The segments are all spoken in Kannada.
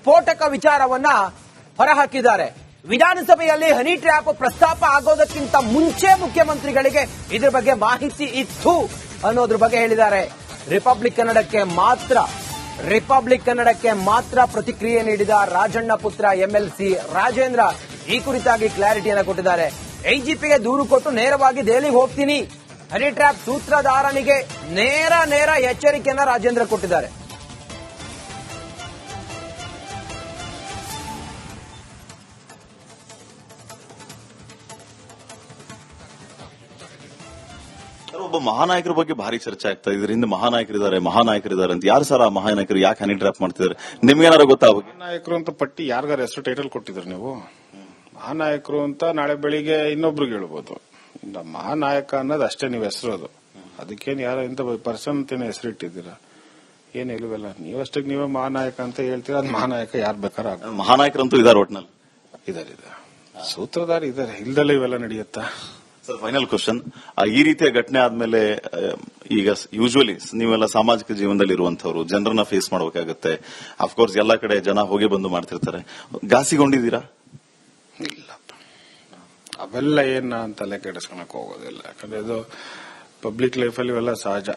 ಸ್ಫೋಟಕ ವಿಚಾರವನ್ನ ಹೊರಹಾಕಿದ್ದಾರೆ. ವಿಧಾನಸಭೆಯಲ್ಲಿ ಹನಿ ಟ್ರ್ಯಾಪ್ ಪ್ರಸ್ತಾಪ ಆಗೋದಕ್ಕಿಂತ ಮುಂಚೆ ಮುಖ್ಯಮಂತ್ರಿಗಳಿಗೆ ಇದ್ರ ಬಗ್ಗೆ ಮಾಹಿತಿ ಇತ್ತು ಅನ್ನೋದ್ರ ಬಗ್ಗೆ ಹೇಳಿದ್ದಾರೆ. ರಿಪಬ್ಲಿಕ್ ಕನ್ನಡಕ್ಕೆ ಮಾತ್ರ ಪ್ರತಿಕ್ರಿಯೆ ನೀಡಿದ ರಾಜಣ್ಣ ಪುತ್ರ ಎಂಎಲ್ಸಿ ರಾಜೇಂದ್ರ ಈ ಕುರಿತಾಗಿ ಕ್ಲಾರಿಟಿಯನ್ನು ಕೊಟ್ಟಿದ್ದಾರೆ. ಐಜಿಪಿಗೆ ದೂರು ಕೊಟ್ಟು ನೇರವಾಗಿ ದೆಹಲಿಗೆ ಹೋಗ್ತೀನಿ, ಹನಿ ಟ್ರ್ಯಾಪ್ ಸೂತ್ರಧಾರನಿಗೆ ನೇರ ಎಚ್ಚರಿಕೆಯನ್ನ ರಾಜೇಂದ್ರ ಕೊಟ್ಟಿದ್ದಾರೆ. ಒಬ್ಬ ಮಹಾನಾಯಕರ ಬಗ್ಗೆ ಭಾರಿ ಚರ್ಚೆ ಆಗ್ತಾ ಇದೆ. ಇದರಿಂದ ಮಹಾನಾಯಕರಿದ್ದಾರೆ ಅಂತ. ಯಾರು ಸರ್ ಆ ಮಹಾನಾಯಕರು? ಯಾಕೆ ಹನಿ ಟ್ರ್ಯಾಪ್ ಮಾಡ್ತಿದ್ದಾರೆ? ನಿಮ್ಗೇನಾರು ಗೊತ್ತಾ? ಮಹಾನಾಯಕರು ಅಂತ ಪಟ್ಟಿ ಯಾರಿಗಾರ ಹೆಸರು ಟೈಟಲ್ ಕೊಟ್ಟಿದ್ರು ನೀವು? ಮಹಾನಾಯಕರು ಅಂತ ನಾಳೆ ಬೆಳಿಗ್ಗೆ ಇನ್ನೊಬ್ರಿಗೆ ಹೇಳ್ಬೋದು. ಮಹಾನಾಯಕ ಅನ್ನೋದು ಅಷ್ಟೇ ನೀವು ಹೆಸರು. ಅದು ಅದಕ್ಕೇನು ಯಾರೋ ಇಂತ ಪರ್ಸನ್ ಅಂತೇನೆ ಹೆಸರು ಇಟ್ಟಿದ್ದೀರಾ? ಏನ್ ಇಲ್ವಲ್ಲ, ನೀವಷ್ಟಕ್ಕೆ ನೀವೇ ಮಹಾನಾಯಕ ಅಂತ ಹೇಳ್ತೀರಾ. ಅದು ಮಹಾನಾಯಕ ಯಾರು ಬೇಕಾರ ಮಹಾನಾಯಕರಂತೂ ಇದಾರೆ, ಒಟ್ನಲ್ಲಿ ಇದಾರೆ, ಸೂತ್ರಧಾರಿ ಇದಾರೆ. ಇಲ್ದಲ್ಲ ಇವೆಲ್ಲ ನಡೆಯುತ್ತಾ? Sir, final question. ಈ ರೀತಿಯ ಘಟನೆ ಆದ್ಮೇಲೆ ಈಗ ಯೂಶುವಲಿ ನೀವೆಲ್ಲ ಸಾಮಾಜಿಕ ಜೀವನದಲ್ಲಿ ಇರುವಂತವ್ರು, ಜನರನ್ನ ಫೇಸ್ ಮಾಡಬೇಕಾಗುತ್ತೆ. ಅಫ್ಕೋರ್ಸ್ ಎಲ್ಲಾ ಕಡೆ ಜನ ಹೋಗಿ ಬಂದು ಮಾಡ್ತಿರ್ತಾರೆ. ಘಾಸಿಗೊಂಡಿದ್ದೀರಾ? ಇಲ್ಲಪ್ಪ, ಅವೆಲ್ಲ ಏನ ತಲೆ ಕೆಡಿಸ್ಕೊಳಕ್ ಹೋಗೋದಿಲ್ಲ. ಯಾಕಂದ್ರೆ ಇದು ಪಬ್ಲಿಕ್ ಲೈಫಲ್ಲಿ ಇವೆಲ್ಲ ಸಹಜ.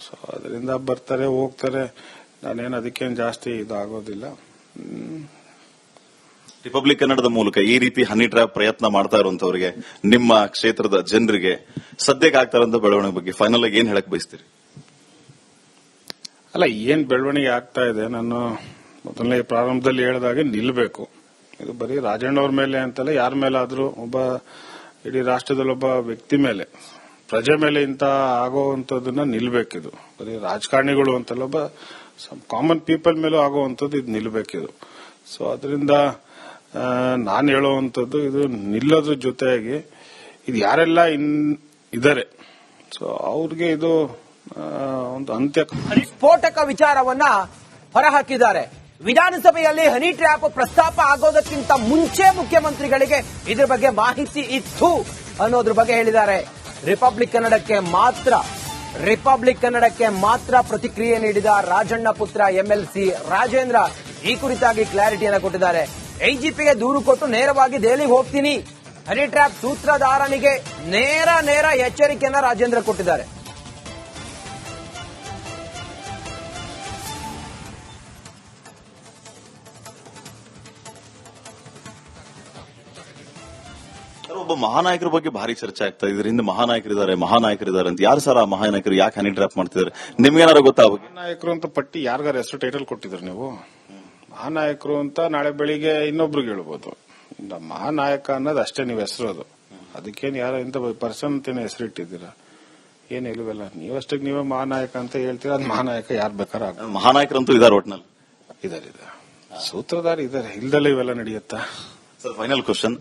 ಸೊ ಅದರಿಂದ ಬರ್ತಾರೆ ಹೋಗ್ತಾರೆ. ನಾನೇನು ಅದಕ್ಕೇನು ಜಾಸ್ತಿ ಇದಾಗೋದಿಲ್ಲ. ರಿಪಬ್ಲಿಕ್ ಕನ್ನಡದ ಮೂಲಕ ಈ ರೀತಿ ಹನಿ ಟ್ರ್ಯಾಪ್ ಪ್ರಯತ್ನ ಮಾಡ್ತಾ ಇರುವಂತವರಿಗೆ, ನಿಮ್ಮ ಕ್ಷೇತ್ರದ ಜನರಿಗೆ ಸದ್ಯಕ್ಕೆ ಆಗ್ತಾ ಇರುವಂತ ಬೆಳವಣಿಗೆ ಬಗ್ಗೆ ಫೈನಲ್ ಆಗಿ ಏನ್ ಹೇಳಕ್ ಬಯಸ್ತೀರಿ? ಅಲ್ಲ, ಏನ್ ಬೆಳವಣಿಗೆ ಆಗ್ತಾ ಇದೆ, ನಾನು ಮೊದಲನೇ ಪ್ರಾರಂಭದಲ್ಲಿ ಹೇಳಿದಾಗೆ ನಿಲ್ಬೇಕು. ಇದು ಬರೀ ರಾಜಣ್ಣವ್ರ ಮೇಲೆ ಅಂತಲ್ಲ, ಯಾರ ಮೇಲಾದ್ರೂ ಒಬ್ಬ ಇಡೀ ರಾಷ್ಟ್ರದಲ್ಲಿ ಒಬ್ಬ ವ್ಯಕ್ತಿ ಮೇಲೆ, ಪ್ರಜೆ ಮೇಲೆ ಇಂತ ಆಗೋವಂಥದ್ದನ್ನ ನಿಲ್ಬೇಕಿದು. ಬರೀ ರಾಜಕಾರಣಿಗಳು ಅಂತಲ್ಲ, ಒಬ್ಬ ಕಾಮನ್ ಪೀಪಲ್ ಮೇಲೂ ಆಗೋವಂಥದ್ದು ಇದು ನಿಲ್ಬೇಕಿದು. ಸೊ ಅದರಿಂದ ನಾನು ಹೇಳುವಂಥದ್ದು, ಇದು ನಿಲ್ಲೋದ್ರ ಜೊತೆಯಾಗಿ ಇದು ಯಾರೆಲ್ಲ ಇದ್ದಾರೆ, ಸೊ ಅವ್ರಿಗೆ ಇದು ಒಂದು ಅಂತ್ಯ. ಸ್ಫೋಟಕ ವಿಚಾರವನ್ನ ಹೊರಹಾಕಿದ್ದಾರೆ. ವಿಧಾನಸಭೆಯಲ್ಲಿ ಹನಿ ಟ್ರ್ಯಾಪ್ ಪ್ರಸ್ತಾಪ ಆಗೋದಕ್ಕಿಂತ ಮುಂಚೆ ಮುಖ್ಯಮಂತ್ರಿಗಳಿಗೆ ಇದ್ರ ಬಗ್ಗೆ ಮಾಹಿತಿ ಇತ್ತು ಅನ್ನೋದ್ರ ಬಗ್ಗೆ ಹೇಳಿದ್ದಾರೆ. ರಿಪಬ್ಲಿಕ್ ಕನ್ನಡಕ್ಕೆ ಮಾತ್ರ ಪ್ರತಿಕ್ರಿಯೆ ನೀಡಿದ ರಾಜಣ್ಣ ಪುತ್ರ ಎಂಎಲ್ಸಿ ರಾಜೇಂದ್ರ ಈ ಕುರಿತಾಗಿ ಕ್ಲಾರಿಟಿಯನ್ನು ಕೊಟ್ಟಿದ್ದಾರೆ. ಐಜಿಪಿಗೆ ದೂರು ಕೊಟ್ಟು ನೇರವಾಗಿ ದೆಹಲಿಗೆ ಹೋಗ್ತೀನಿ, ಹನಿ ಟ್ರ್ಯಾಪ್ ಸೂತ್ರಧಾರನಿಗೆ ನೇರ ಎಚ್ಚರಿಕೆಯನ್ನ ರಾಜೇಂದ್ರ ಕೊಟ್ಟಿದ್ದಾರೆ. ಒಬ್ಬ ಮಹಾನಾಯಕರ ಬಗ್ಗೆ ಭಾರಿ ಚರ್ಚೆ ಆಗ್ತಾ ಇದೆ. ಇದರಿಂದ ಮಹಾನಾಯಕರಿದ್ದಾರೆ ಅಂತ. ಯಾರು ಸರ್ ಆ ಮಹಾನಾಯಕರು? ಯಾಕೆ ಹನಿ ಟ್ರ್ಯಾಪ್ ಮಾಡ್ತಿದ್ದಾರೆ? ನಿಮ್ಗೇನಾರು ಗೊತ್ತಾ? ಮಹಾನಾಯಕರು ಅಂತ ಪಟ್ಟಿ ಯಾರಿಗಾರ ಹೆಸರು ಟೈಟಲ್ ಕೊಟ್ಟಿದ್ರು ನೀವು? ಮಹಾನಾಯಕರು ಅಂತ ನಾಳೆ ಬೆಳಿಗ್ಗೆ ಇನ್ನೊಬ್ರಿಗೆ ಹೇಳ್ಬೋದು. ಮಹಾನಾಯಕ ಅನ್ನೋದು ಅಷ್ಟೇ ನೀವು ಹೆಸರು. ಅದು ಅದಕ್ಕೇನು ಯಾರೋ ಇಂತ ಪರ್ಸನ್ ಅಂತೇನೆ ಹೆಸರು ಇಟ್ಟಿದ್ದೀರಾ? ಏನ್ ಇಲ್ವಲ್ಲ, ನೀವಷ್ಟಕ್ಕೆ ನೀವೇ ಮಹಾನಾಯಕ ಅಂತ ಹೇಳ್ತೀರಾ. ಅದು ಮಹಾನಾಯಕ ಯಾರು ಬೇಕಾರ ಮಹಾನಾಯಕರಂತೂ ಇದಾರೆ, ಒಟ್ನಲ್ಲಿ ಇದಾರೆ, ಸೂತ್ರಧಾರಿ ಇದಾರೆ. ಇಲ್ದಲ್ಲ ಇವೆಲ್ಲ ನಡೆಯುತ್ತಾ? Sir, final question.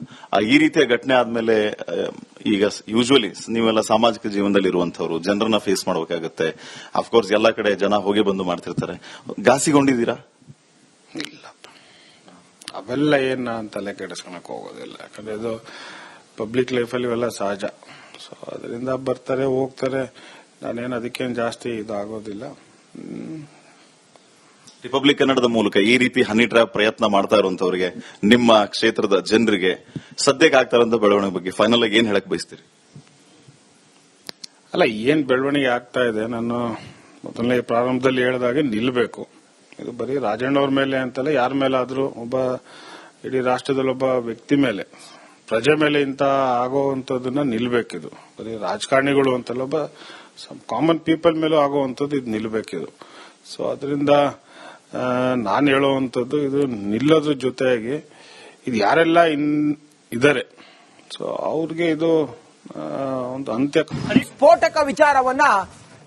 ಈ ರೀತಿಯ ಘಟನೆ ಆದ್ಮೇಲೆ ಈಗ ಯೂಶುವಲಿ ನೀವೆಲ್ಲ ಸಾಮಾಜಿಕ ಜೀವನದಲ್ಲಿ ಇರುವಂತವ್ರು, ಜನರನ್ನ ಫೇಸ್ ಮಾಡಬೇಕಾಗುತ್ತೆ. ಅಫ್ಕೋರ್ಸ್ ಎಲ್ಲಾ ಕಡೆ ಜನ ಹೋಗಿ ಬಂದು ಮಾಡ್ತಿರ್ತಾರೆ. ಘಾಸಿಗೊಂಡಿದ್ದೀರಾ? ಇಲ್ಲಪ್ಪ, ಅವೆಲ್ಲ ಏನ ತಲೆ ಕೆಡಿಸ್ಕೊಳಕ್ ಹೋಗೋದಿಲ್ಲ. ಯಾಕಂದ್ರೆ ಇದು ಪಬ್ಲಿಕ್ ಲೈಫಲ್ಲಿ ಇವೆಲ್ಲ ಸಹಜ. ಸೊ ಅದರಿಂದ ಬರ್ತಾರೆ ಹೋಗ್ತಾರೆ. ನಾನೇನು ಅದಕ್ಕೇನು ಜಾಸ್ತಿ ಇದಾಗೋದಿಲ್ಲ. ರಿಪಬ್ಲಿಕ್ ಕನ್ನಡದ ಮೂಲಕ ಈ ರೀತಿ ಹನಿ ಟ್ರ್ಯಾಪ್ ಪ್ರಯತ್ನ ಮಾಡ್ತಾ ಇರುವಂತವರಿಗೆ, ನಿಮ್ಮ ಕ್ಷೇತ್ರದ ಜನರಿಗೆ ಸದ್ಯಕ್ಕೆ ಆಗ್ತಾ ಇರುವಂತ ಬೆಳವಣಿಗೆ ಬಗ್ಗೆ ಫೈನಲ್ ಆಗಿ ಏನ್ ಹೇಳಕ್ ಬಯಸ್ತೀರಿ? ಅಲ್ಲ, ಏನ್ ಬೆಳವಣಿಗೆ ಆಗ್ತಾ ಇದೆ, ನಾನು ಮೊದಲನೇ ಪ್ರಾರಂಭದಲ್ಲಿ ಹೇಳಿದಾಗೆ ನಿಲ್ಬೇಕು. ಇದು ಬರೀ ರಾಜಣ್ಣವ್ರ ಮೇಲೆ ಅಂತಲ್ಲ, ಯಾರ ಮೇಲಾದ್ರೂ ಒಬ್ಬ ಇಡೀ ರಾಷ್ಟ್ರದಲ್ಲಿ ಒಬ್ಬ ವ್ಯಕ್ತಿ ಮೇಲೆ, ಪ್ರಜೆ ಮೇಲೆ ಇಂತ ಆಗೋವಂಥದ್ದನ್ನ ನಿಲ್ಬೇಕಿದು. ಬರೀ ರಾಜಕಾರಣಿಗಳು ಅಂತಲ್ಲ, ಒಬ್ಬ ಕಾಮನ್ ಪೀಪಲ್ ಮೇಲೂ ಆಗೋವಂಥದ್ದು ಇದು ನಿಲ್ಬೇಕಿದು. ಸೊ ಅದರಿಂದ ನಾನು ಹೇಳುವಂಥದ್ದು, ಇದು ನಿಲ್ಲೋದ್ರ ಜೊತೆಯಾಗಿ ಇದು ಯಾರೆಲ್ಲ ಇದಾರೆ, ಸೊ ಅವ್ರಿಗೆ ಇದು ಒಂದು ಅಂತ್ಯ. ಸ್ಫೋಟಕ ವಿಚಾರವನ್ನ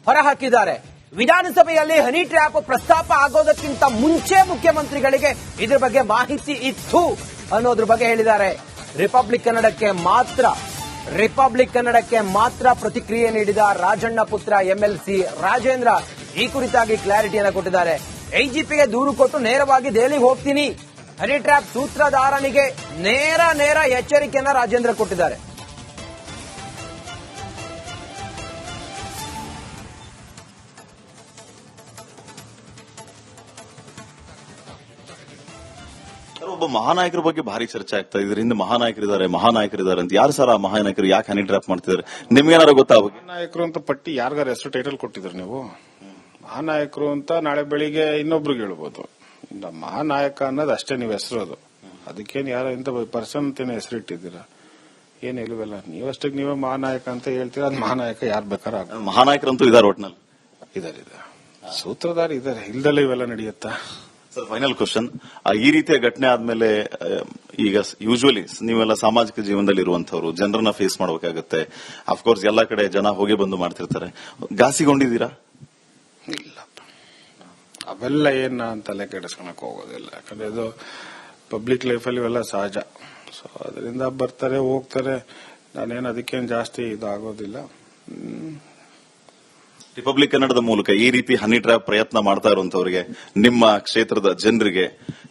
ಹೊರಹಾಕಿದ್ದಾರೆ. ವಿಧಾನಸಭೆಯಲ್ಲಿ ಹನಿ ಟ್ರ್ಯಾಪ್ ಪ್ರಸ್ತಾಪ ಆಗೋದಕ್ಕಿಂತ ಮುಂಚೆ ಮುಖ್ಯಮಂತ್ರಿಗಳಿಗೆ ಇದ್ರ ಬಗ್ಗೆ ಮಾಹಿತಿ ಇತ್ತು ಅನ್ನೋದ್ರ ಬಗ್ಗೆ ಹೇಳಿದ್ದಾರೆ. ರಿಪಬ್ಲಿಕ್ ಕನ್ನಡಕ್ಕೆ ಮಾತ್ರ ಪ್ರತಿಕ್ರಿಯೆ ನೀಡಿದ ರಾಜಣ್ಣ ಪುತ್ರ ಎಂಎಲ್ಸಿ ರಾಜೇಂದ್ರ ಈ ಕುರಿತಾಗಿ ಕ್ಲಾರಿಟಿಯನ್ನು ಕೊಟ್ಟಿದ್ದಾರೆ. ಐಜಿಪಿಗೆ ದೂರು ಕೊಟ್ಟು ನೇರವಾಗಿ ದೆಹಲಿಗೆ ಹೋಗ್ತೀನಿ, ಹನಿ ಟ್ರ್ಯಾಪ್ ಸೂತ್ರಧಾರನಿಗೆ ನೇರ ಎಚ್ಚರಿಕೆಯನ್ನ ರಾಜೇಂದ್ರ ಕೊಟ್ಟಿದ್ದಾರೆ. ಒಬ್ಬ ಮಹಾನಾಯಕರ ಬಗ್ಗೆ ಭಾರಿ ಚರ್ಚೆ ಆಗ್ತಾ ಇದೆ. ಇದರಿಂದ ಮಹಾನಾಯಕರಿದ್ದಾರೆ ಅಂತ. ಯಾರು ಸರ್ ಆ ಮಹಾನಾಯಕರು? ಯಾಕೆ ಹನಿ ಟ್ರ್ಯಾಪ್ ಮಾಡ್ತಿದ್ದಾರೆ? ನಿಮ್ಗೇನಾರು ಗೊತ್ತಾ? ಮಹಾನಾಯಕರು ಅಂತ ಪಟ್ಟಿ ಯಾರಿಗಾರ ಹೆಸರು ಟೈಟಲ್ ಕೊಟ್ಟಿದ್ರು ನೀವು? ಮಹಾನಾಯಕರು ಅಂತ ನಾಳೆ ಬೆಳಿಗ್ಗೆ ಇನ್ನೊಬ್ರಿಗೆ ಹೇಳ್ಬೋದು. ಮಹಾನಾಯಕ ಅನ್ನೋದು ಅಷ್ಟೇ ನೀವು ಹೆಸರು. ಅದಕ್ಕೇನು ಯಾರೋ ಇಂಥ ಪರ್ಸನ್ ಅಂತೇನೆ ಹೆಸರು ಇಟ್ಟಿದ್ದೀರಾ? ಏನ್ ಇಲ್ವಲ್ಲ. ನೀವಷ್ಟಕ್ಕೆ ನೀವೇ ಮಹಾನಾಯಕ ಅಂತ ಹೇಳ್ತೀರಾ. ಅದು ಮಹಾನಾಯಕ ಯಾರು ಬೇಕಾದ್ರೆ ಮಹಾನಾಯಕರಂತೂ ಇದಾರೆ ಒಟ್ನಲ್ಲಿ. ಇದಾರೆ ಸೂತ್ರಧಾರಿ ಇದಾರೆ. ಇಲ್ದಲ್ಲ ಇವೆಲ್ಲ ನಡೆಯುತ್ತಾ? Sir, final question. ಈ ರೀತಿಯ ಘಟನೆ ಆದ್ಮೇಲೆ ಈಗ ಯೂಶುವಲಿ ನೀವೆಲ್ಲ ಸಾಮಾಜಿಕ ಜೀವನದಲ್ಲಿ ಇರುವಂತವ್ರು, ಜನರನ್ನ ಫೇಸ್ ಮಾಡಬೇಕಾಗುತ್ತೆ. ಅಫ್ಕೋರ್ಸ್ ಎಲ್ಲಾ ಕಡೆ ಜನ ಹೋಗಿ ಬಂದು ಮಾಡ್ತಿರ್ತಾರೆ. ಘಾಸಿಗೊಂಡಿದ್ದೀರಾ? ಇಲ್ಲಪ್ಪ, ಅವೆಲ್ಲ ಏನ ಅಂತಲೇ ಕೆಡಿಸ್ಕೊಳಕ್ ಹೋಗೋದಿಲ್ಲ. ಯಾಕಂದ್ರೆ ಇದು ಪಬ್ಲಿಕ್ ಲೈಫಲ್ಲಿ ಇವೆಲ್ಲ ಸಹಜ. ಸೊ ಅದರಿಂದ ಬರ್ತಾರೆ ಹೋಗ್ತಾರೆ. ನಾನೇನು ಅದಕ್ಕೇನು ಜಾಸ್ತಿ ಇದಾಗೋದಿಲ್ಲ. ರಿಪಬ್ಲಿಕ್ ಕನ್ನಡದ ಮೂಲಕ ಈ ರೀತಿ ಹನಿ ಟ್ರ್ಯಾಪ್ ಪ್ರಯತ್ನ ಮಾಡ್ತಾ ಇರುವಂತವರಿಗೆ, ನಿಮ್ಮ ಕ್ಷೇತ್ರದ ಜನರಿಗೆ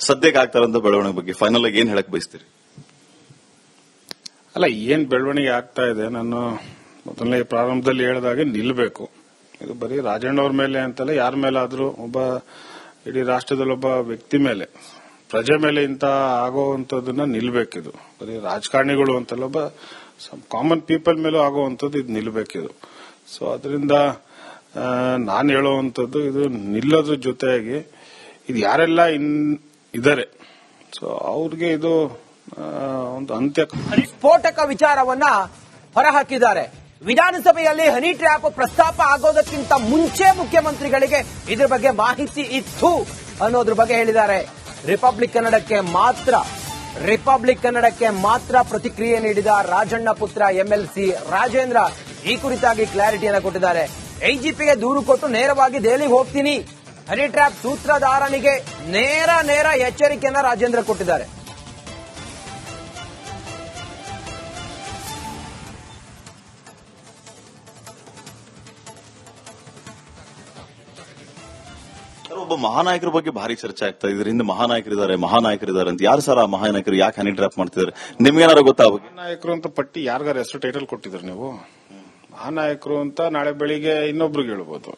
ಸದ್ಯಕ್ಕೆ ಆಗ್ತಾ ಇರುವಂತ ಬೆಳವಣಿಗೆ ಬಗ್ಗೆ ಫೈನಲ್ ಆಗಿ ಏನ್ ಹೇಳಕ್ ಬಯಸ್ತೀರಿ? ಅಲ್ಲ, ಏನ್ ಬೆಳವಣಿಗೆ ಆಗ್ತಾ ಇದೆ, ನಾನು ಮೊದಲನೇ ಪ್ರಾರಂಭದಲ್ಲಿ ಹೇಳಿದಾಗೆ ನಿಲ್ಬೇಕು. ಇದು ಬರೀ ರಾಜಣ್ಣವ್ರ ಮೇಲೆ ಅಂತಲ್ಲ, ಯಾರ ಮೇಲಾದ್ರೂ ಒಬ್ಬ ಇಡೀ ರಾಷ್ಟ್ರದಲ್ಲಿ ಒಬ್ಬ ವ್ಯಕ್ತಿ ಮೇಲೆ, ಪ್ರಜೆ ಮೇಲೆ ಇಂತ ಆಗೋವಂಥದ್ದನ್ನ ನಿಲ್ಬೇಕಿದು. ಬರೀ ರಾಜಕಾರಣಿಗಳು ಅಂತಲ್ಲ, ಒಬ್ಬ ಕಾಮನ್ ಪೀಪಲ್ ಮೇಲೂ ಆಗೋವಂಥದ್ದು ಇದು ನಿಲ್ಬೇಕಿದು. ಸೊ ಅದರಿಂದ ನಾನು ಹೇಳುವಂಥದ್ದು, ಇದು ನಿಲ್ಲೋದ್ರ ಜೊತೆಯಾಗಿ ಇದು ಯಾರೆಲ್ಲ ಇದ್ದಾರೆ, ಸೊ ಅವ್ರಿಗೆ ಇದು ಒಂದು ಅಂತ್ಯ. ಸ್ಫೋಟಕ ವಿಚಾರವನ್ನ ಹೊರಹಾಕಿದ್ದಾರೆ. ವಿಧಾನಸಭೆಯಲ್ಲಿ ಹನಿ ಟ್ರ್ಯಾಪ್ ಪ್ರಸ್ತಾಪ ಆಗೋದಕ್ಕಿಂತ ಮುಂಚೆ ಮುಖ್ಯಮಂತ್ರಿಗಳಿಗೆ ಇದ್ರ ಬಗ್ಗೆ ಮಾಹಿತಿ ಇತ್ತು ಅನ್ನೋದ್ರ ಬಗ್ಗೆ ಹೇಳಿದ್ದಾರೆ. ರಿಪಬ್ಲಿಕ್ ಕನ್ನಡಕ್ಕೆ ಮಾತ್ರ ಪ್ರತಿಕ್ರಿಯೆ ನೀಡಿದ ರಾಜಣ್ಣ ಪುತ್ರ ಎಂಎಲ್ಸಿ ರಾಜೇಂದ್ರ ಈ ಕುರಿತಾಗಿ ಕ್ಲಾರಿಟಿಯನ್ನು ಕೊಟ್ಟಿದ್ದಾರೆ. ಐಜಿಪಿಗೆ ದೂರು ಕೊಟ್ಟು ನೇರವಾಗಿ ದೆಹಲಿಗೆ ಹೋಗ್ತೀನಿ, ಹನಿ ಟ್ರ್ಯಾಪ್ ಸೂತ್ರಧಾರನಿಗೆ ನೇರ ಎಚ್ಚರಿಕೆಯನ್ನ ರಾಜೇಂದ್ರ ಕೊಟ್ಟಿದ್ದಾರೆ. ಒಬ್ಬ ಮಹಾನಾಯಕರ ಬಗ್ಗೆ ಭಾರಿ ಚರ್ಚೆ ಆಗ್ತಾ ಇದೆ. ಇದರಿಂದ ಮಹಾನಾಯಕರಿದ್ದಾರೆ ಅಂತ. ಯಾರು ಸರ್ ಆ ಮಹಾನಾಯಕರು? ಯಾಕೆ ಹನಿ ಟ್ರ್ಯಾಪ್ ಮಾಡ್ತಿದ್ದಾರೆ? ನಿಮ್ಗೇನಾರು ಗೊತ್ತಾ? ಮಹಾನಾಯಕರು ಅಂತ ಪಟ್ಟಿ ಯಾರಿಗಾರ ಹೆಸರು ಟೈಟಲ್ ಕೊಟ್ಟಿದ್ರು ನೀವು? ಮಹಾನಾಯಕರು ಅಂತ ನಾಳೆ ಬೆಳಿಗ್ಗೆ ಇನ್ನೊಬ್ರಿಗೆ ಹೇಳ್ಬೋದು.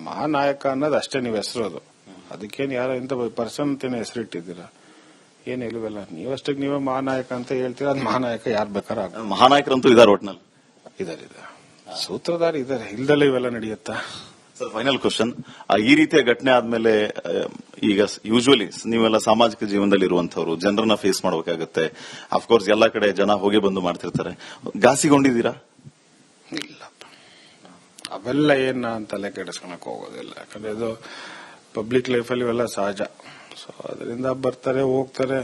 ಮಹಾನಾಯಕ ಅನ್ನೋದು ಅಷ್ಟೇ ನೀವು ಹೆಸರು. ಅದಕ್ಕೇನು ಯಾರೋ ಇಂಥ ಪರ್ಸನ್ ಅಂತೇನೆ ಹೆಸರು ಇಟ್ಟಿದ್ದೀರಾ? ಏನ್ ಇಲ್ವಲ್ಲ. ನೀವಷ್ಟಕ್ಕೆ ನೀವೇ ಮಹಾನಾಯಕ ಅಂತ ಹೇಳ್ತೀರಾ. ಅದು ಮಹಾನಾಯಕ ಯಾರು ಬೇಕಾದ್ರೆ ಮಹಾನಾಯಕರಂತೂ ಇದಾರೆ ಒಟ್ನಲ್ಲಿ. ಇದಾರೆ ಸೂತ್ರಧಾರಿ ಇದಾರೆ. ಇಲ್ದಲ್ಲ ಇವೆಲ್ಲ ನಡೆಯುತ್ತಾ? Sir, final question. ಈ ರೀತಿಯ ಘಟನೆ ಆದ್ಮೇಲೆ ಈಗ ಯೂಶುವಲಿ ನೀವೆಲ್ಲ ಸಾಮಾಜಿಕ ಜೀವನದಲ್ಲಿ ಇರುವಂತವ್ರು, ಜನರನ್ನ ಫೇಸ್ ಮಾಡಬೇಕಾಗುತ್ತೆ. ಅಫ್ಕೋರ್ಸ್ ಎಲ್ಲಾ ಕಡೆ ಜನ ಹೋಗಿ ಬಂದು ಮಾಡ್ತಿರ್ತಾರೆ. ಘಾಸಿಗೊಂಡಿದ್ದೀರಾ? ಇಲ್ಲಪ್ಪ, ಅವೆಲ್ಲ ಏನ ಅಂತಲೇ ಕೆಡಿಸ್ಕೊಳಕ್ ಹೋಗೋದಿಲ್ಲ. ಯಾಕಂದ್ರೆ ಇದು ಪಬ್ಲಿಕ್ ಲೈಫಲ್ಲಿ ಇವೆಲ್ಲ ಸಹಜ. ಸೊ ಅದರಿಂದ ಬರ್ತಾರೆ ಹೋಗ್ತಾರೆ.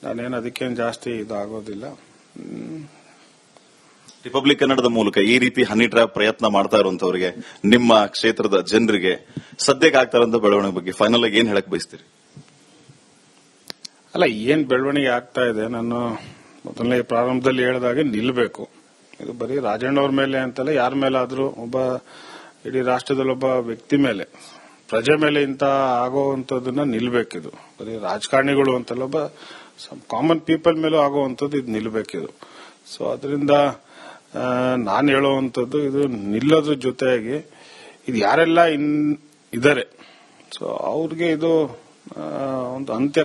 ನಾನೇನು ಅದಕ್ಕೇನು ಜಾಸ್ತಿ ಇದಾಗೋದಿಲ್ಲ. ರಿಪಬ್ಲಿಕ್ ಕನ್ನಡದ ಮೂಲಕ ಈ ರೀತಿ ಹನಿ ಟ್ರ್ಯಾಪ್ ಪ್ರಯತ್ನ ಮಾಡ್ತಾ ಇರುವಂತವರಿಗೆ, ನಿಮ್ಮ ಕ್ಷೇತ್ರದ ಜನರಿಗೆ ಸದ್ಯಕ್ಕೆ ಆಗ್ತಾ ಇರುವಂತ ಬೆಳವಣಿಗೆ ಬಗ್ಗೆ ಫೈನಲ್ ಆಗಿ ಏನ್ ಹೇಳಕ್ ಬಯಸ್ತೀರಿ? ಅಲ್ಲ, ಏನ್ ಬೆಳವಣಿಗೆ ಆಗ್ತಾ ಇದೆ, ನಾನು ಮೊದಲನೇ ಪ್ರಾರಂಭದಲ್ಲಿ ಹೇಳಿದಾಗೆ ನಿಲ್ಬೇಕು. ಇದು ಬರೀ ರಾಜಣ್ಣವ್ರ ಮೇಲೆ ಅಂತಲ್ಲ, ಯಾರ ಮೇಲಾದ್ರೂ ಒಬ್ಬ ಇಡೀ ರಾಷ್ಟ್ರದಲ್ಲಿ ಒಬ್ಬ ವ್ಯಕ್ತಿ ಮೇಲೆ, ಪ್ರಜೆ ಮೇಲೆ ಇಂತ ಆಗೋವಂಥದ್ದನ್ನ ನಿಲ್ಬೇಕಿದು. ಬರೀ ರಾಜಕಾರಣಿಗಳು ಅಂತಲ್ಲ, ಒಬ್ಬ ಕಾಮನ್ ಪೀಪಲ್ ಮೇಲೂ ಆಗೋವಂಥದ್ದು ಇದು ನಿಲ್ಬೇಕಿದು. ಸೊ ಅದರಿಂದ ನಾನು ಹೇಳುವಂಥದ್ದು, ಇದು ನಿಲ್ಲೋದ್ರ ಜೊತೆಯಾಗಿ ಇದು ಯಾರೆಲ್ಲ ಇದಾರೆ, ಸೊ ಅವ್ರಿಗೆ ಇದು ಒಂದು ಅಂತ್ಯ.